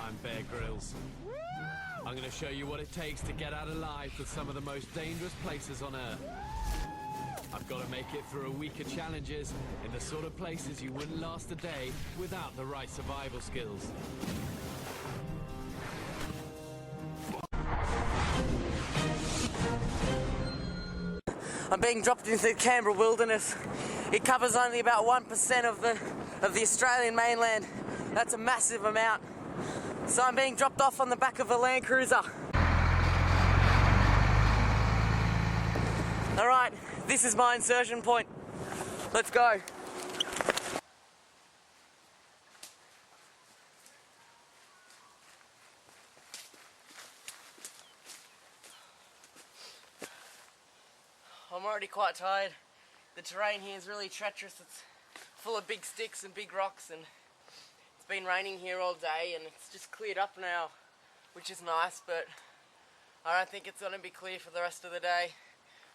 I'm Bear Grylls. I'm going to show you what it takes to get out alive to some of the most dangerous places on Earth. I've got to make it through a week of challenges in the sort of places you wouldn't last a day without the right survival skills. I'm being dropped into the Canberra wilderness. It covers only about 1% of the Australian mainland. That's a massive amount. So I'm being dropped off on the back of a Land Cruiser. Alright, this is my insertion point. Let's go. I'm already quite tired. The terrain here is really treacherous. It's full of big sticks and big rocks, and it's been raining here all day, and it's just cleared up now, which is nice, but I don't think it's going to be clear for the rest of the day.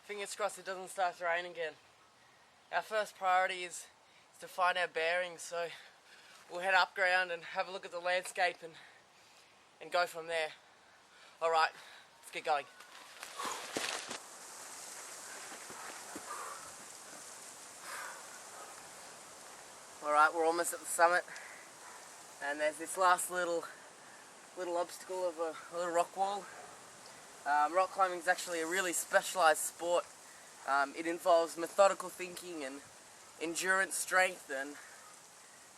Fingers crossed it doesn't start to rain again. Our first priority is to find our bearings, so we'll head up ground and have a look at the landscape and go from there. Alright, let's get going. Alright, we're almost at the summit, and there's this last little obstacle of a little rock wall. Rock climbing is actually a really specialised sport. It involves methodical thinking and endurance, strength, and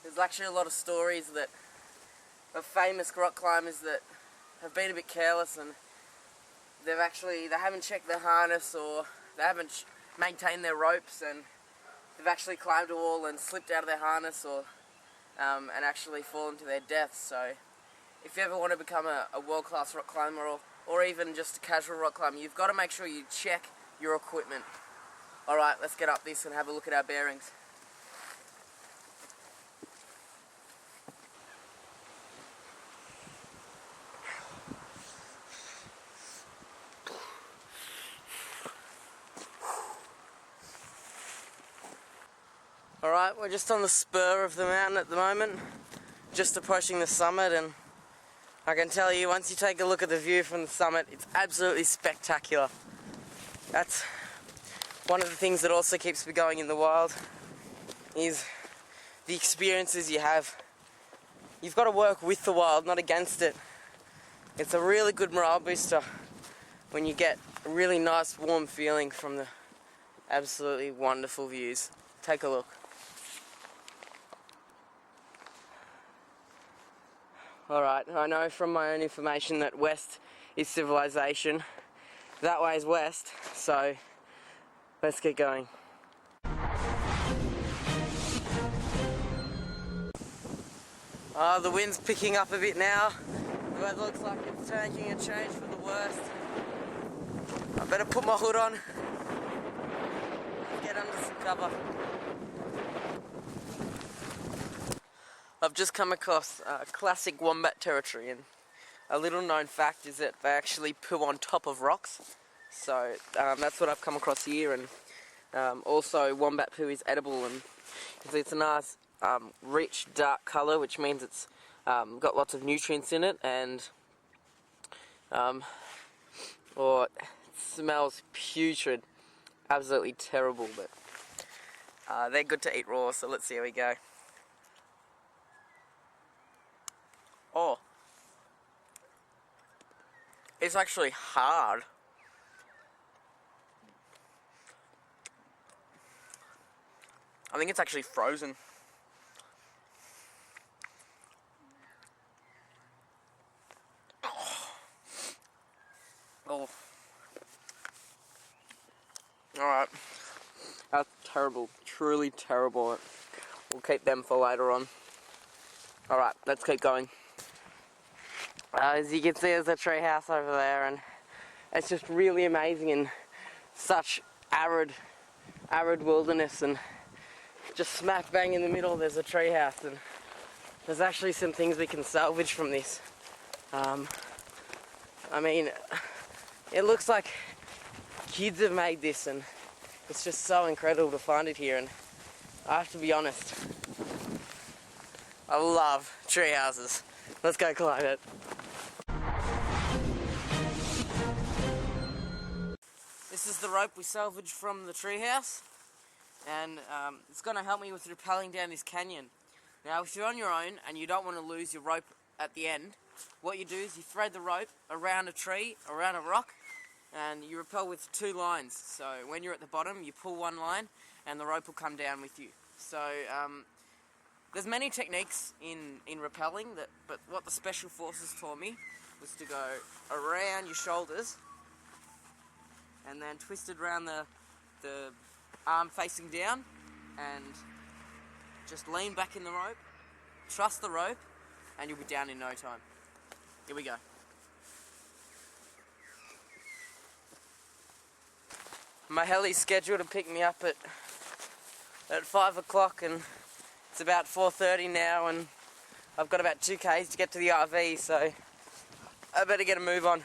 there's actually a lot of stories of famous rock climbers that have been a bit careless, and they haven't checked their harness, or they haven't maintained their ropes, and they've actually climbed a wall and slipped out of their harness, or and actually fallen to their deaths. So if you ever want to become a world-class rock climber, or even just a casual rock climber, you've got to make sure you check your equipment. Alright, let's get up this and have a look at our bearings. Alright, we're just on the spur of the mountain at the moment, just approaching the summit, and I can tell you, once you take a look at the view from the summit, it's absolutely spectacular. That's one of the things that also keeps me going in the wild, is the experiences you have. You've got to work with the wild, not against it. It's a really good morale booster when you get a really nice warm feeling from the absolutely wonderful views. Take a look. Alright, I know from my own information that west is civilization. That way is west, so let's get going. The wind's picking up a bit now. The weather looks like it's taking a change for the worst. I better put my hood on, get under some cover. I've just come across classic wombat territory, and a little known fact is that they actually poo on top of rocks. So that's what I've come across here, and also wombat poo is edible, and it's a nice rich dark colour, which means it's got lots of nutrients in it, and or it smells putrid, absolutely terrible, but they're good to eat raw, so let's see how we go. Oh, it's actually hard. I think it's actually frozen. Oh. Alright. That's terrible. Truly terrible. We'll keep them for later on. Alright, let's keep going. As you can see, there's a tree house over there, and it's just really amazing in such arid wilderness, and just smack bang in the middle there's a tree house, and there's actually some things we can salvage from this. I mean, it looks like kids have made this, and it's just so incredible to find it here, and I have to be honest, I love tree houses. Let's go climb it. This is the rope we salvaged from the treehouse, and it's going to help me with rappelling down this canyon. Now, if you're on your own and you don't want to lose your rope at the end, what you do is you thread the rope around a tree, around a rock, and you rappel with 2 lines. So when you're at the bottom, you pull 1 line and the rope will come down with you. So there's many techniques in rappelling, but what the Special Forces taught me was to go around your shoulders and then twist it around the arm facing down and just lean back in the rope, trust the rope, and you'll be down in no time. Here we go. My heli's scheduled to pick me up at 5 o'clock, and it's about 4:30 now, and I've got about 2 k's to get to the RV, so I better get a move on.